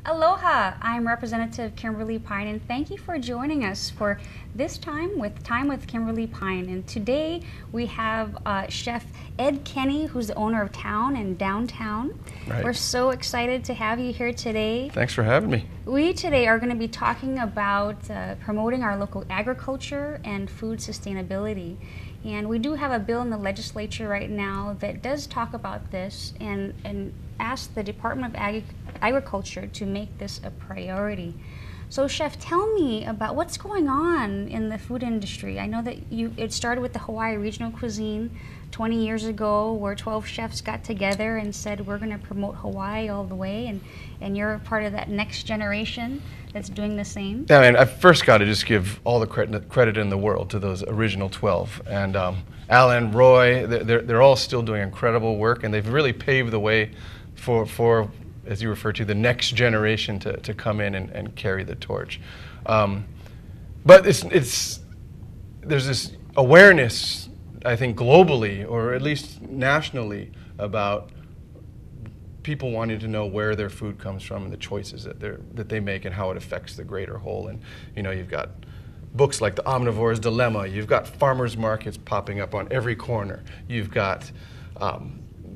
Aloha, I'm Representative Kymberly Pine, and thank you for joining us for this Time with Kymberly Pine. And today we have Chef Ed Kenney, who's the owner of Town and Downtown. Right. We're so excited to have you here today. Thanks for having me. We today are going to be talking about promoting our local agriculture and food sustainability. And we do have a bill in the legislature right now that does talk about this and ask the Department of Agriculture to make this a priority. So Chef, tell me about what's going on in the food industry. I know that it started with the Hawaii regional cuisine 20 years ago, where 12 chefs got together and said we're going to promote Hawaii all the way, and you're part of that next generation that's doing the same. Yeah, and I first got to just give all the credit in the world to those original 12. And Alan, Roy, they're all still doing incredible work, and they've really paved the way for, as you refer to, the next generation to come in and carry the torch. But there's this awareness, I think, globally, or at least nationally, about people wanting to know where their food comes from and the choices that they make and how it affects the greater whole. And you know, you've got books like The Omnivore's Dilemma. You've got farmers markets popping up on every corner. You've got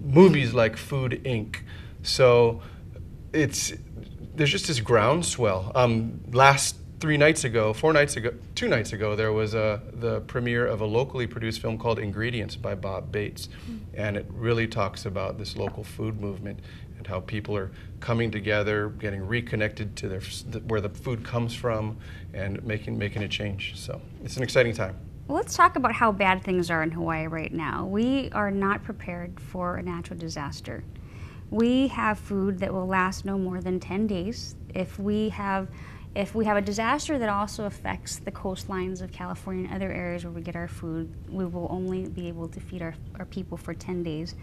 movies like Food Inc. So there's just this groundswell. Two nights ago, there was the premiere of a locally produced film called Ingredients by Bob Bates. And it really talks about this local food movement and how people are coming together, getting reconnected to where the food comes from, and making a change. So it's an exciting time. Well, let's talk about how bad things are in Hawaii right now. We are not prepared for a natural disaster. We have food that will last no more than 10 days. If we have a disaster that also affects the coastlines of California and other areas where we get our food, we will only be able to feed our people for 10 days.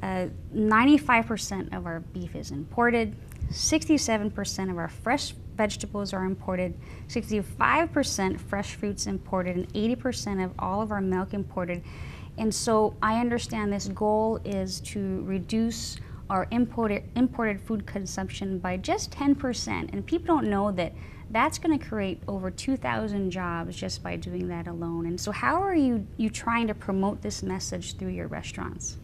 95% of our beef is imported. 67% of our fresh vegetables are imported. 65% fresh fruits imported, and 80% of all of our milk imported. And so I understand this goal is to reduce our imported food consumption by just 10%, and people don't know that that's going to create over 2,000 jobs just by doing that alone. And so how are you trying to promote this message through your restaurants?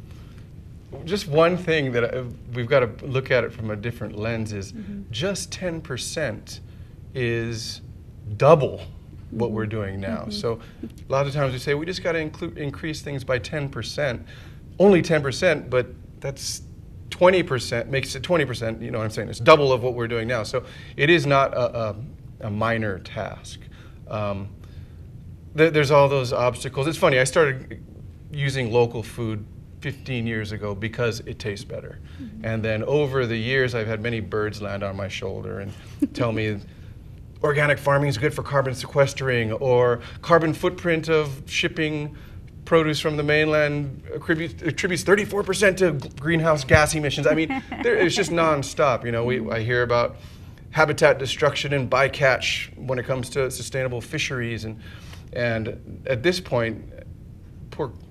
Just one thing that we've got to look at it from a different lens is just 10% is double what we're doing now. So a lot of times we say we just got to increase things by 10%, only 10%, but that's 20%, makes it 20%, you know what I'm saying? It's double of what we're doing now. So it is not a minor task. There's all those obstacles. It's funny, I started using local food 15 years ago because it tastes better. And then over the years, I've had many birds land on my shoulder and tell me organic farming is good for carbon sequestering, or carbon footprint of shipping produce from the mainland attributes 34% to greenhouse gas emissions. I mean, it's just nonstop. You know, I hear about habitat destruction and bycatch when it comes to sustainable fisheries, and at this point,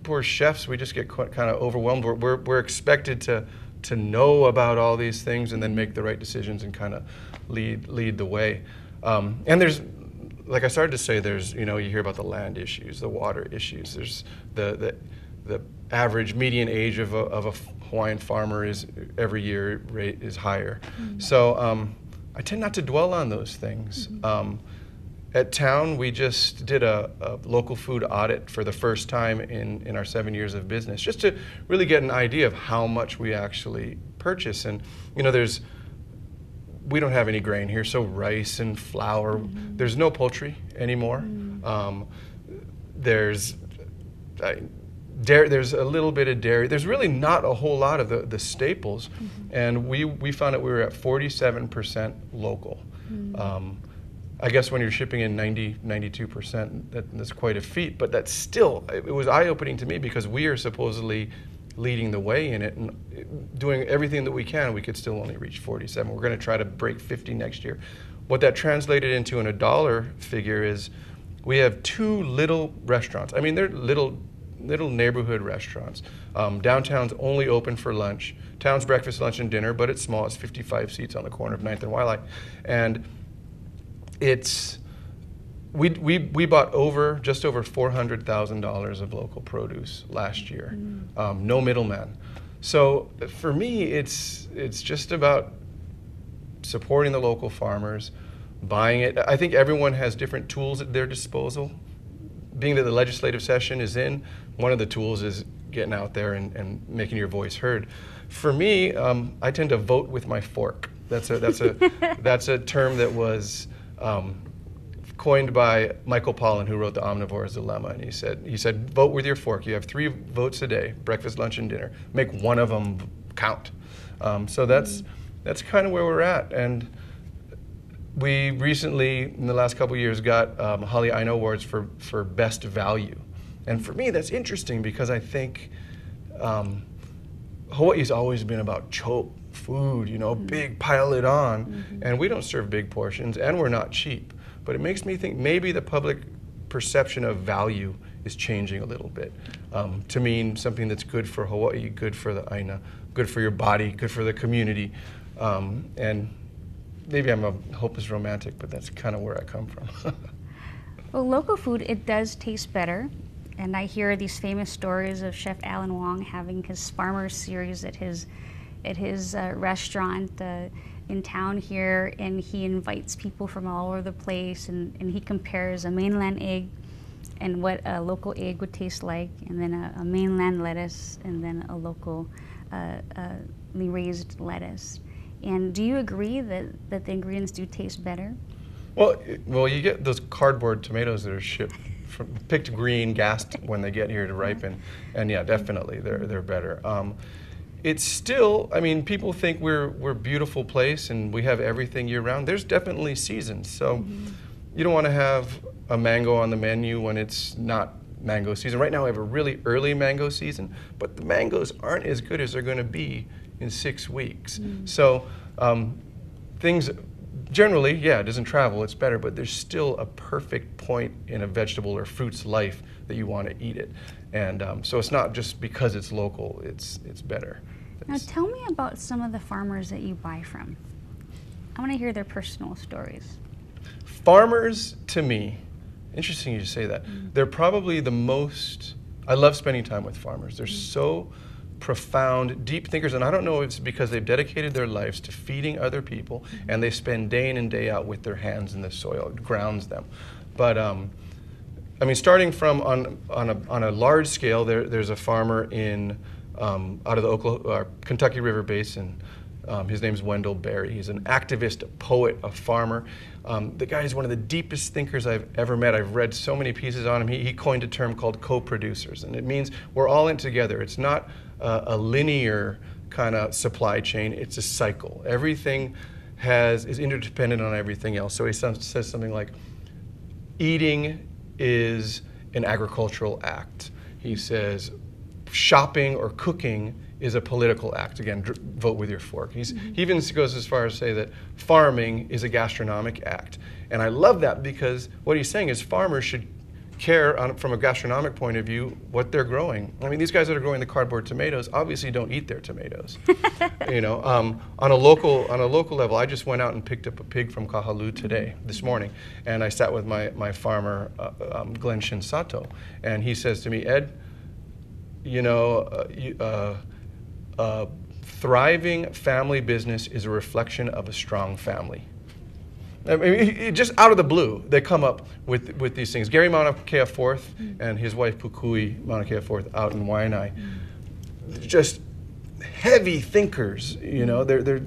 poor chefs, we just get kind of overwhelmed. We're expected to know about all these things and then make the right decisions and kind of lead the way. And there's, like I started to say, there's, you know, you hear about the land issues, the water issues. There's the average median age of a Hawaiian farmer is every year rate is higher. So I tend not to dwell on those things. At Town, we just did a local food audit for the first time in our 7 years of business, just to really get an idea of how much we actually purchase. And you know, we don't have any grain here, so rice and flour. There's no poultry anymore. There's a little bit of dairy. There's really not a whole lot of the staples. And we found that we were at 47% local. I guess when you're shipping in 92%, that's quite a feat, but that's still, it was eye-opening to me because we are supposedly leading the way in it and doing everything that we can. We could still only reach 47. We're going to try to break 50 next year. What that translated into in a dollar figure is we have 2 little restaurants. I mean, they're little little neighborhood restaurants. Downtown's only open for lunch. Town's breakfast, lunch, and dinner, but it's small. It's 55 seats on the corner of 9th and Wildlife. And we bought just over $400,000 of local produce last year. No middleman. So for me, it's just about supporting the local farmers, buying it. I think everyone has different tools at their disposal. Being that the legislative session is in, one of the tools is getting out there and making your voice heard. For me, I tend to vote with my fork. That's a term that was coined by Michael Pollan, who wrote The Omnivore's Dilemma, and he said, vote with your fork. You have 3 votes a day: breakfast, lunch, and dinner. Make one of them count. So that's kind of where we're at. And we recently, in the last couple of years, got Hali Aina Awards for best value. And for me, that's interesting because I think Hawaii's always been about chope food, big, pile it on. And we don't serve big portions, and we're not cheap. But it makes me think maybe the public perception of value is changing a little bit to mean something that's good for Hawaii, good for the Aina, good for your body, good for the community. And maybe I'm a hopeless romantic, but that's kind of where I come from. Well, local food, it does taste better. And I hear these famous stories of Chef Alan Wong having his Farmers series at his restaurant in town here, and he invites people from all over the place, and he compares a mainland egg and what a local egg would taste like, and then a mainland lettuce, and then a local raised lettuce. And do you agree that the ingredients do taste better? Well, you get those cardboard tomatoes that are shipped picked green, gassed when they get here to ripen, and yeah, definitely they're better. It's still, I mean, people think we're a beautiful place and we have everything year round. There's definitely seasons, so you don't want to have a mango on the menu when it's not mango season. Right now we have a really early mango season, but the mangoes aren't as good as they're going to be in 6 weeks. So things generally, yeah, it doesn't travel, it's better, but there's still a perfect point in a vegetable or fruit's life that you want to eat it. And so it's not just because it's local, it's better. Now tell me about some of the farmers that you buy from. I want to hear their personal stories. Farmers, to me, interesting you say that, they're probably the most, I love spending time with farmers. They're so profound, deep thinkers, and I don't know if it's because they've dedicated their lives to feeding other people and they spend day in and day out with their hands in the soil. It grounds them. But I mean, starting from on a large scale, there's a farmer in out of the Kentucky River Basin. His name's Wendell Berry. He's an activist, a poet, a farmer. The guy is one of the deepest thinkers I've ever met. I've read so many pieces on him. He coined a term called co-producers, and it means we're all in together. It's not a linear kind of supply chain. It's a cycle. Everything is interdependent on everything else. So he says something like, eating is an agricultural act. He says shopping or cooking is a political act. Again, vote with your fork. He even goes as far as to say that farming is a gastronomic act. And I love that because what he's saying is farmers should care from a gastronomic point of view what they're growing. I mean, these guys that are growing the cardboard tomatoes obviously don't eat their tomatoes. On a local level, I just went out and picked up a pig from Kahalu this morning, and I sat with my farmer, Glenn Shinsato, and he says to me, Ed, a thriving family business is a reflection of a strong family. I mean, just out of the blue, they come up with these things. Gary Mauna Kea IV and his wife Pukui Mauna Kea IV out in Waianae, just heavy thinkers. They're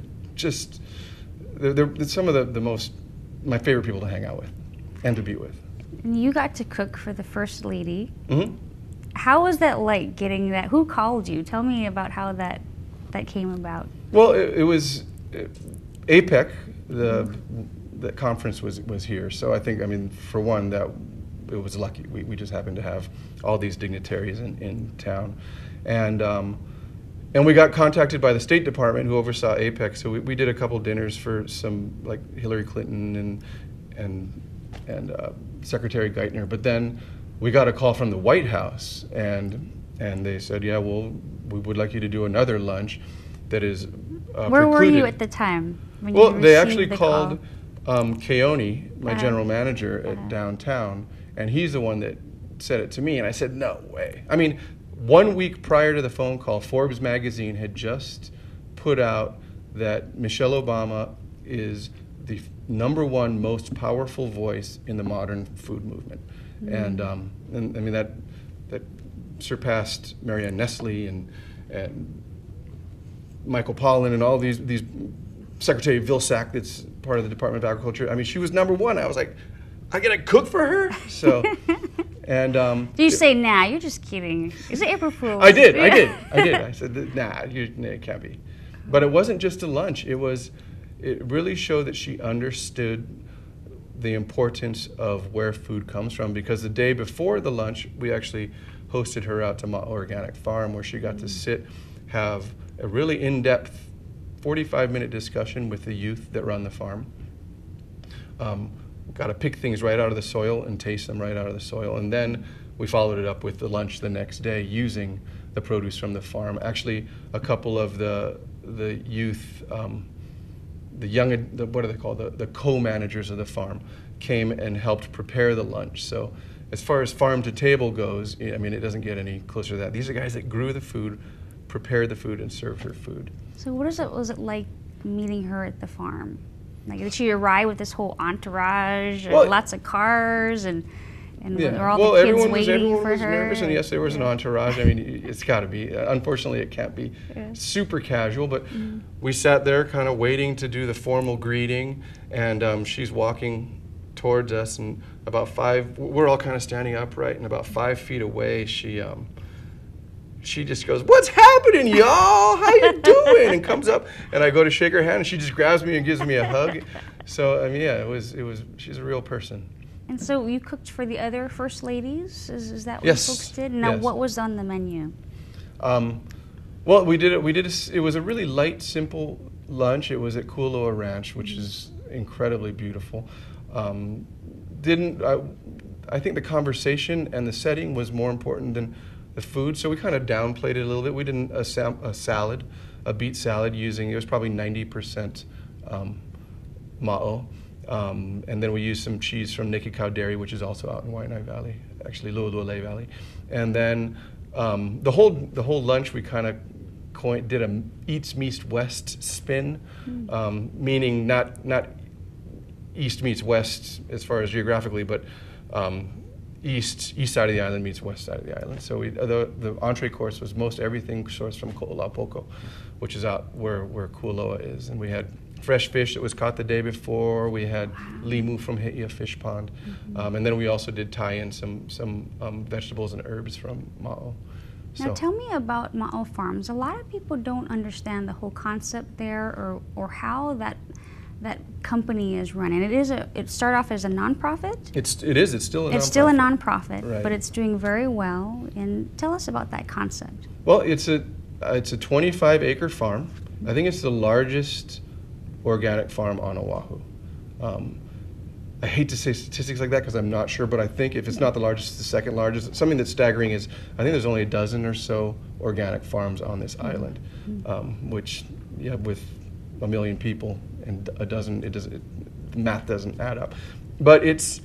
some of the most my favorite people to hang out with and to be with. And you got to cook for the First Lady. How was that like getting that? Who called you? Tell me about how that came about. Well, it was APEC. The conference was here, so I think, I mean, for one, that it was lucky. We just happened to have all these dignitaries in town, and we got contacted by the State Department, who oversaw APEC. So we did a couple dinners for some, like Hillary Clinton and Secretary Geithner. But then we got a call from the White House, and they said, yeah, well, we would like you to do another lunch that is Where were you at the time? When well, you they actually the called Kapi'olani, my general manager at downtown, and he's the one that said it to me, and I said, no way. I mean, 1 week prior to the phone call, Forbes magazine had just put out that Michelle Obama is the #1 most powerful voice in the modern food movement. And I mean, that surpassed Marianne Nestle and Michael Pollan and all these Secretary Vilsack, that's part of the Department of Agriculture. I mean, she was #1. I was like, I gotta cook for her? So, and do you say, nah, you're just kidding? Is it April Fool's? I did. I said, nah, it can't be. But it wasn't just a lunch. It really showed that she understood the importance of where food comes from, because the day before the lunch, we actually hosted her out to Ma'o Organic Farm, where she got to sit, have a really in-depth 45-minute discussion with the youth that run the farm. Got to pick things right out of the soil and taste them right out of the soil. And then we followed it up with the lunch the next day using the produce from the farm. Actually, a couple of the youth, what are they called? The co-managers of the farm came and helped prepare the lunch. So as far as farm to table goes, I mean, it doesn't get any closer to that. These are guys that grew the food, prepared the food, and served her food. So what was it like meeting her at the farm? Like, did she arrive with this whole entourage, and lots of cars, and were all the kids waiting for her? Everyone was nervous, and yes, there was an entourage. I mean, it's got to be. Unfortunately, it can't be super casual, but we sat there kind of waiting to do the formal greeting, and she's walking towards us, and we're all kind of standing upright, and about 5 feet away, she just goes, "What's happening, y'all? How you doing?" And comes up, and I go to shake her hand, and she just grabs me and gives me a hug. So I mean, yeah, it was. She's a real person. And so you cooked for the other first ladies? Is that what yes. you folks did? Now, yes. What was on the menu? Well, we did it. It was a really light, simple lunch. It was at Kualoa Ranch, which is incredibly beautiful. I think the conversation and the setting was more important than the food, so we kind of downplayed it a little bit. We did a beet salad using, it was probably 90% ma'o. And then we used some cheese from Nikikau Dairy, which is also out in Waianae Valley, actually Lualua Valley. And then the whole lunch we kind of did a east meets west spin, meaning not east meets west as far as geographically, but east side of the island meets west side of the island. So the entree course was most everything sourced from Ko'olapoko, which is out where Kualoa is. And we had fresh fish that was caught the day before. We had limu from He'ia Fish Pond. And then we also did tie in some vegetables and herbs from Ma'o. Now tell me about Ma'o Farms. A lot of people don't understand the whole concept there, or how that company is running. It started off as a nonprofit. It is. It's still a nonprofit. It's still a nonprofit, right. But it's doing very well. And tell us about that concept. Well, it's a 25-acre farm. I think it's the largest organic farm on Oahu. I hate to say statistics like that because I'm not sure, but I think if it's not the largest, it's the second largest. Something that's staggering is I think there's only a dozen or so organic farms on this island, which, yeah, with 1 million people and a dozen, the math doesn't add up. But it's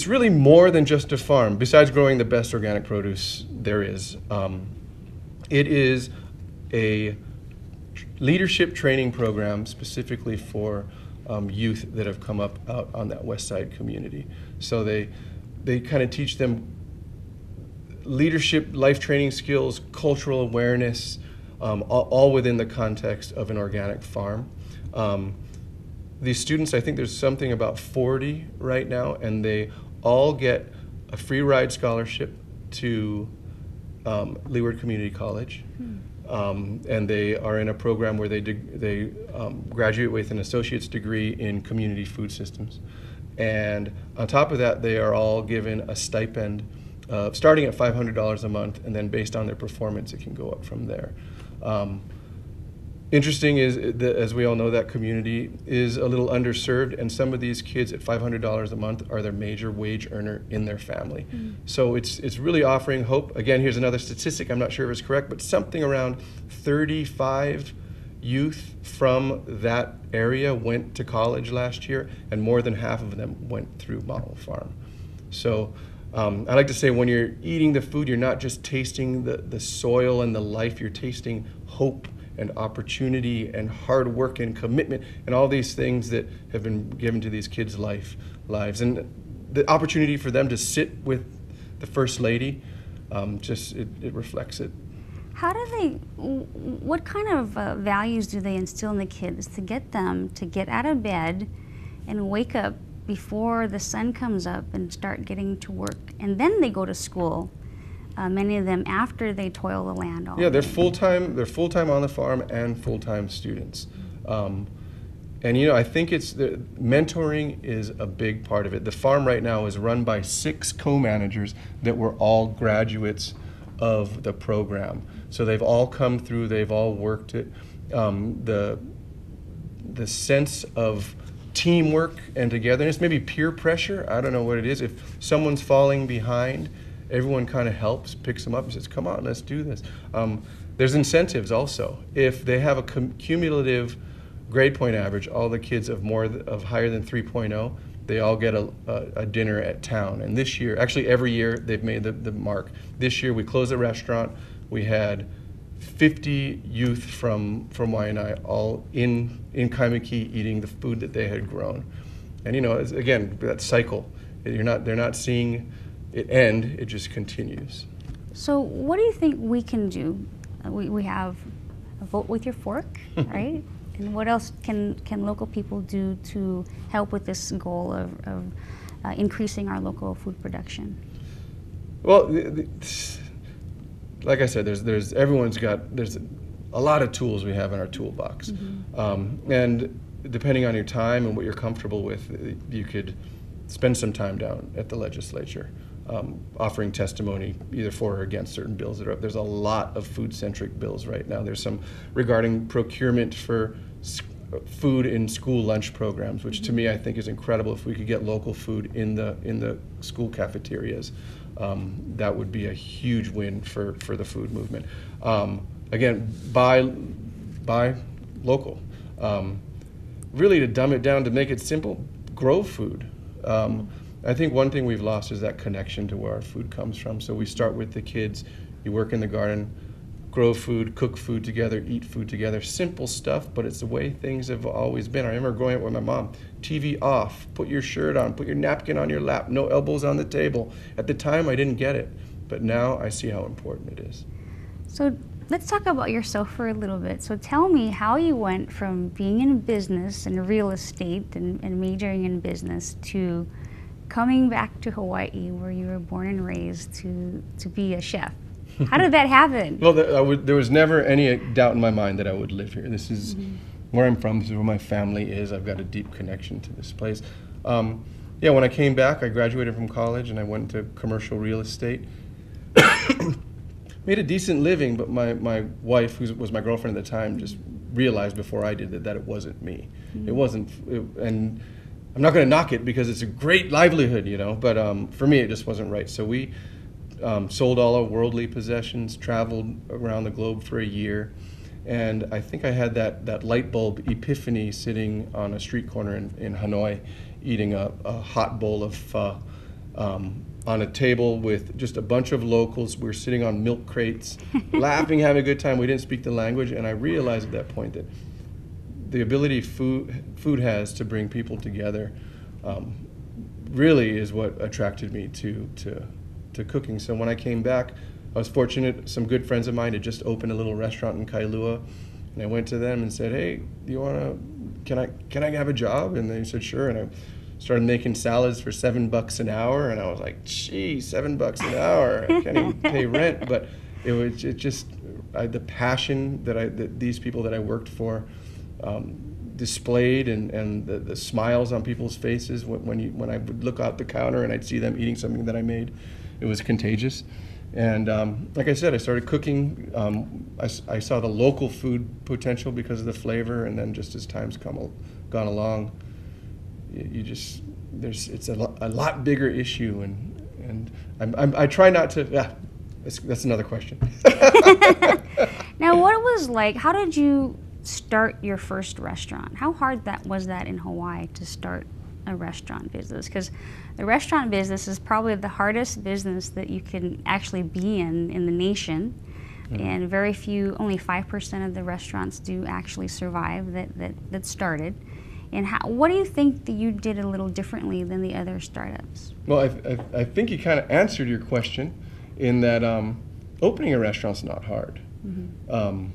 really more than just a farm. Besides growing the best organic produce there is, it is a leadership training program specifically for youth that have come up out on that west side community. So they kind of teach them leadership, life training skills, cultural awareness, all within the context of an organic farm. These students, I think there's something about 40 right now, and they all get a free ride scholarship to Leeward Community College. And they are in a program where they graduate with an associate's degree in community food systems. And on top of that, they are all given a stipend starting at $500 a month, and then based on their performance, it can go up from there. Interesting is that, as we all know, that community is a little underserved, and some of these kids at $500 a month are their major wage earner in their family. So it's really offering hope. Again, here's another statistic, I'm not sure if it's correct, but something around 35 youth from that area went to college last year, and more than half of them went through Model Farm. So I like to say, when you're eating the food, you're not just tasting the soil and the life, you're tasting hope and opportunity and hard work and commitment and all these things that have been given to these kids' lives. And the opportunity for them to sit with the First Lady, it reflects it. How do they, what kind of values do they instill in the kids to get them to get out of bed and wake up before the sun comes up and start getting to work, and then they go to school? Many of them after they toil the land all Yeah, they're day. full-time on the farm and full-time students. And I think mentoring is a big part of it. The farm right now is run by 6 co-managers that were all graduates of the program. So they've all come through, they've all worked it. The sense of teamwork and togetherness, maybe peer pressure, I don't know what it is. If someone's falling behind, everyone kind of helps, picks them up and says, come on, let's do this. There's incentives also. If they have a cumulative grade point average, all the kids of higher than 3.0, they all get a dinner at town. And this year, actually every year, they've made the mark. This year we closed a restaurant. We had 50 youth from Waianae all in Kaimuki eating the food that they had grown. And again, that cycle, they're not seeing it end, it just continues. So what do you think we can do? We have a vote with your fork, right? And what else can local people do to help with this goal of increasing our local food production? Well, like I said, there's a lot of tools we have in our toolbox. And depending on your time and what you're comfortable with, you could spend some time down at the legislature. Offering testimony either for or against certain bills that are up. There's a lot of food-centric bills right now. There's some regarding procurement for food in school lunch programs, which to me I think is incredible. If we could get local food in the school cafeterias, that would be a huge win for the food movement. Again, buy local. Really, to dumb it down, to make it simple, grow food. I think one thing we've lost is that connection to where our food comes from. So we start with the kids, you work in the garden, grow food, cook food together, eat food together. Simple stuff, but it's the way things have always been. I remember growing up with my mom, TV off, put your shirt on, put your napkin on your lap, no elbows on the table. At the time, I didn't get it, but now I see how important it is. So let's talk about yourself for a little bit. So tell me how you went from being in business and real estate and majoring in business to coming back to Hawaii, where you were born and raised, to be a chef. How did that happen? Well, there was never any doubt in my mind that I would live here. This is where I'm from. This is where my family is. I've got a deep connection to this place. When I came back, I graduated from college and I went into commercial real estate. Made a decent living, but my wife, who was my girlfriend at the time, just realized before I did that it wasn't me. It wasn't, and I'm not going to knock it because it's a great livelihood, but for me it just wasn't right. So we sold all our worldly possessions, traveled around the globe for a year, and I think I had that light bulb epiphany sitting on a street corner in Hanoi, eating a hot bowl of pho on a table with just a bunch of locals. We were sitting on milk crates, laughing, having a good time. We didn't speak the language, and I realized at that point that the ability food has to bring people together really is what attracted me to cooking. So when I came back, I was fortunate. Some good friends of mine had just opened a little restaurant in Kailua, and I went to them and said, "Hey, can I have a job?" And they said, "Sure." And I started making salads for $7 an hour, and I was like, "Gee, $7 an hour! I can't even pay rent." But the passion that these people that I worked for displayed, and the smiles on people's faces when I would look out the counter and I'd see them eating something that I made, it was contagious. And like I said, I started cooking. I saw the local food potential because of the flavor, and then just as time's gone along, it's a lot bigger issue, and I try not to. Yeah, that's another question. Now, what it was like? How did you start your first restaurant? How hard was that in Hawaii to start a restaurant business? Because the restaurant business is probably the hardest business that you can actually be in the nation. Mm-hmm. And very few, only 5% of the restaurants do actually survive that started. And what do you think that you did a little differently than the other startups? Well, I think you kind of answered your question in that opening a restaurant's not hard. Mm-hmm.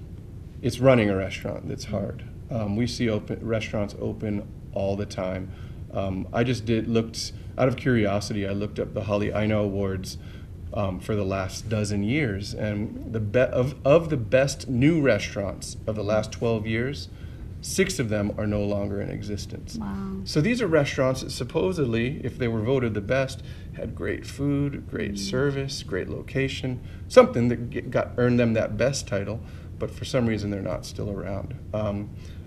It's running a restaurant that's hard. We see restaurants open all the time. I just looked out of curiosity. I looked up the Hali Aina Awards for the last dozen years, and of the best new restaurants of the last 12 years, 6 of them are no longer in existence. Wow. So these are restaurants that supposedly, if they were voted the best, had great food, great service, great location, something that earned them that best title, but for some reason they're not still around.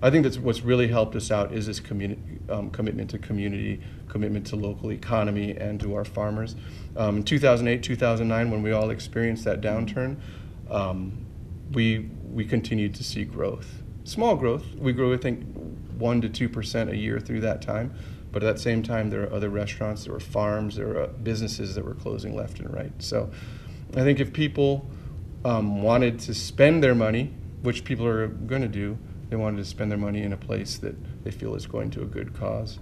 I think that's what's really helped us out is this commitment to community, commitment to local economy and to our farmers. In 2008, 2009, when we all experienced that downturn, we continued to see growth. Small growth. We grew, I think, 1% to 2% a year through that time. But at that same time, there are other restaurants, there were farms, there were businesses that were closing left and right. So I think if people wanted to spend their money, which people are going to do, they wanted to spend their money in a place that they feel is going to a good cause.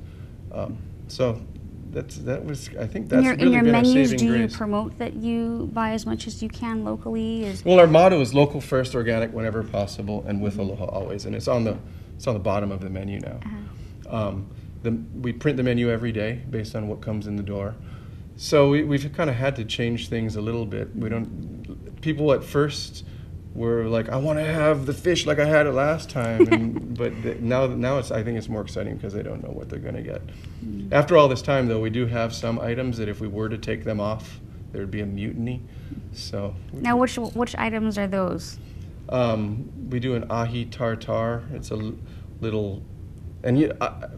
So that was, I think that's really been a saving grace. In your menus, do you promote that you buy as much as you can locally? Well, our motto is local first, organic whenever possible, and with aloha always. And it's on the bottom of the menu now. Uh-huh. We print the menu every day based on what comes in the door. So we've kind of had to change things a little bit. People at first were like, I want to have the fish like I had it last time, but now I think it's more exciting because they don't know what they're going to get. Mm. After all this time, though, we do have some items that if we were to take them off, there would be a mutiny. So now, which items are those? We do an ahi tartare. It's a little. And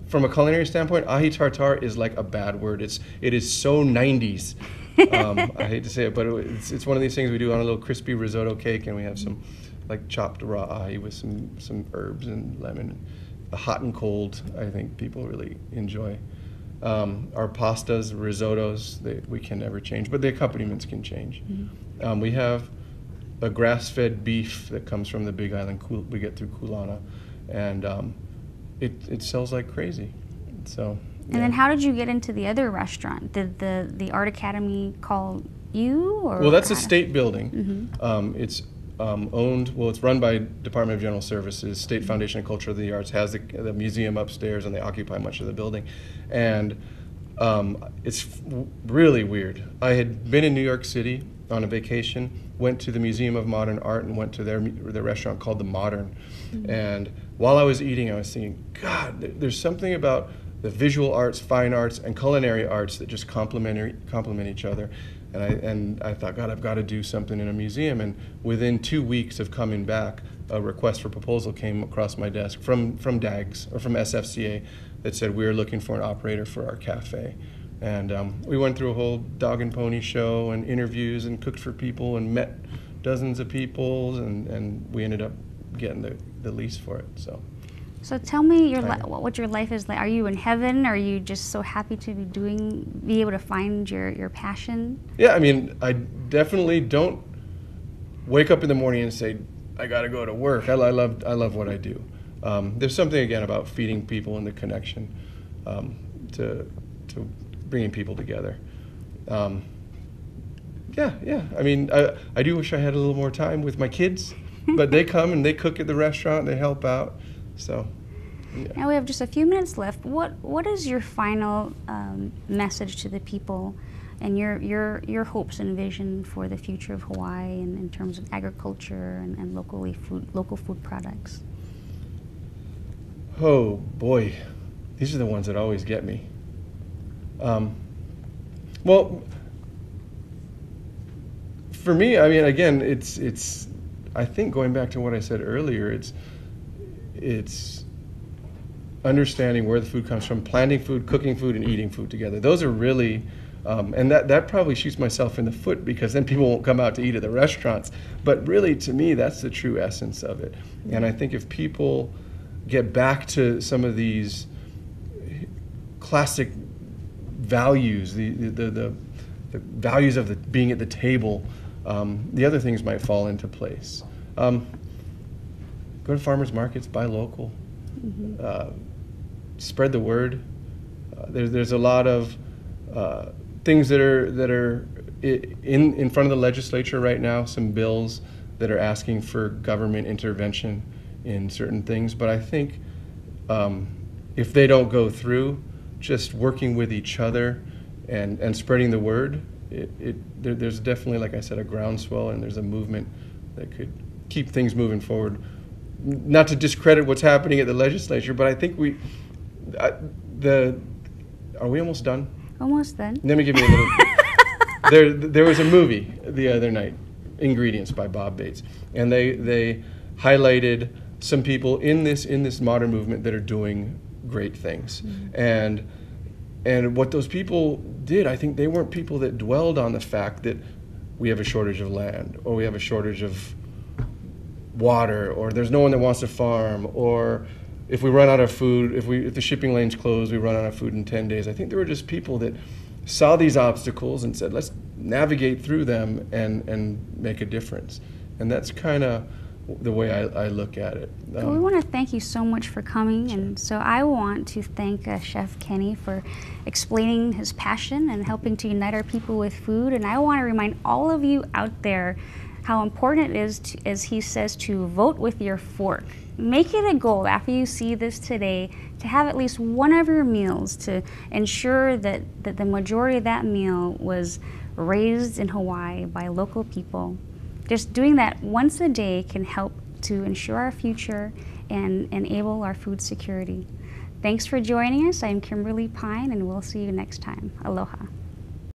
from a culinary standpoint, ahi tartare is like a bad word. It is so 90s. I hate to say it, but it's one of these things we do on a little crispy risotto cake, and we have some like chopped raw ahi with some herbs and lemon. Hot and cold, I think people really enjoy. Our pastas, risottos, we can never change, but the accompaniments can change. Mm-hmm. We have a grass-fed beef that comes from the Big Island. We get through Kulana, and it sells like crazy. So. And then how did you get into the other restaurant? Did the Art Academy call you? Or well, that's a state building. Mm-hmm. It's it's run by Department of General Services. State Foundation of Culture of the Arts has the museum upstairs, and they occupy much of the building. And it's really weird. I had been in New York City on a vacation, went to the Museum of Modern Art and went to their restaurant called The Modern. Mm-hmm. And while I was eating, I was thinking, God, there's something about the visual arts, fine arts, and culinary arts that just complement each other. And I thought, God, I've got to do something in a museum. And within 2 weeks of coming back, a request for proposal came across my desk from DAGS, or from SFCA, that said we were looking for an operator for our cafe. And we went through a whole dog and pony show and interviews and cooked for people and met dozens of people, and we ended up getting the lease for it. So tell me what your life is like. Are you in heaven? Are you just so happy to be able to find your passion? Yeah, I mean, I definitely don't wake up in the morning and say, I got to go to work. I love what I do. There's something, again, about feeding people and the connection to bringing people together. Yeah. I mean, I do wish I had a little more time with my kids, but they come and they cook at the restaurant, they help out. So, yeah. Now we have just a few minutes left. What is your final message to the people, and your hopes and vision for the future of Hawaii in terms of agriculture and local food products? Oh boy, these are the ones that always get me. Well, for me, I mean, again, it's. I think going back to what I said earlier, it's understanding where the food comes from, planting food, cooking food, and eating food together. Those are really, and that probably shoots myself in the foot, because then people won't come out to eat at the restaurants. But really, to me, that's the true essence of it. And I think if people get back to some of these classic values, the values of being at the table, the other things might fall into place. Go to farmers markets, buy local, spread the word. There's a lot of things that are in front of the legislature right now, some bills that are asking for government intervention in certain things. But I think if they don't go through, just working with each other and spreading the word, there's definitely, like I said, a groundswell, and there's a movement that could keep things moving forward. Not to discredit what's happening at the legislature, but I think are we almost done? Almost done. Let me give you a little. There was a movie the other night, Ingredients by Bob Bates, and they highlighted some people in this modern movement that are doing great things. And what those people did, I think they weren't people that dwelled on the fact that we have a shortage of land, or we have a shortage of water, or there's no one that wants to farm, or if we run out of food, if the shipping lanes close, we run out of food in 10 days. I think there were just people that saw these obstacles and said, let's navigate through them and make a difference. And that's kind of the way I look at it. We want to thank you so much for coming, and so I want to thank Chef Kenney for explaining his passion and helping to unite our people with food. And I want to remind all of you out there how important it is, as he says, to vote with your fork. Make it a goal after you see this today to have at least one of your meals to ensure that the majority of that meal was raised in Hawaii by local people. Just doing that once a day can help to ensure our future and enable our food security. Thanks for joining us. I'm Kymberly Pine, and we'll see you next time. Aloha.